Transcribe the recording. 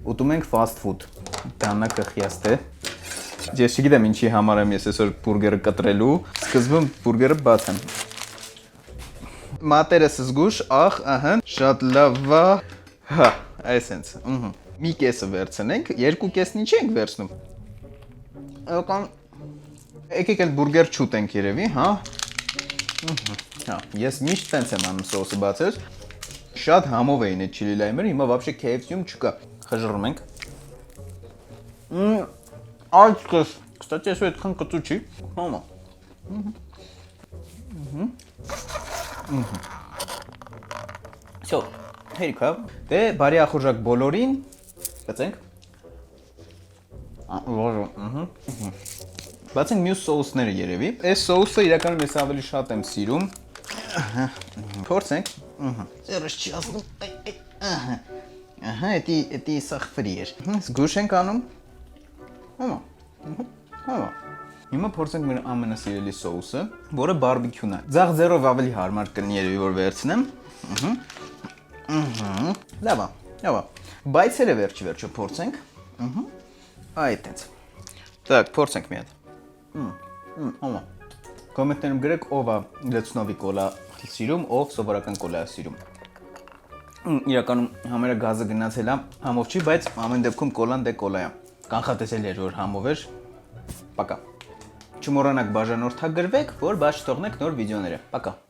ուտում ենք fast food։ Դանա կխիաստ է։ Ես չգիտեմ ինչի համար եմ ես այսօր բուրգերը կտրելու։ Սկզբում բուրգերը բաց եմ։ Մատերս զգուշ, ահա, շատ լավ է։ Հա, այսենց։ Մի կեսը վերցնենք, երկու կեսն ինչ ենք վերցնում։ Եկան եկեք էլ բուրգեր չուտենք երևի, հա։ Հա, ես միշտ տենց եմ անում սոսը բացել։ Շատ համով էին այդ չիլի լայմերը, հիմա вообще KFC-ում չկա։ Խժռում ենք։ Ալցկս։ Кстати, ես այդքան կծու չի։ Համա։ Всё, հերիքա։ Դե բարի ախորժակ բոլորին։ Գցենք։ Բացենք մյուս սոուսները երևի։ Այս սոուսը իրականում ես ավելի շատ եմ սիրում։ Փորձենք։ Ձերս չի ասում։ Ահա, էդի սախ ֆրի էր։ Զգուշ ենք անում։ Համա։ Հիմա փորձենք մեր ամենասիրելի սոուսը, որը բարբեկյուն է։ Ձախ ձեռով ավելի հարմար կլինի երևի որ վերցնեմ։ Լավ է։ Բայց էլ վերջը փորձենք։ Այդտենց։ Так, փորձենք մի հատ։ Համա։ Կոմենտներում գրեք ով է լցնովի կոլա սիրում, ով սովորական կոլա է սիրում։ Իրականում համերը գազը գնացել է, համով չի, բայց ամեն դեպքում կոլան դե կոլա է։ Կանխատեսել էր որ համով էր։ Պակա։ Չմոռանաք բաժանորդագրվեք, որ բաց չթողնեք նոր վիդեոները։ Պակա։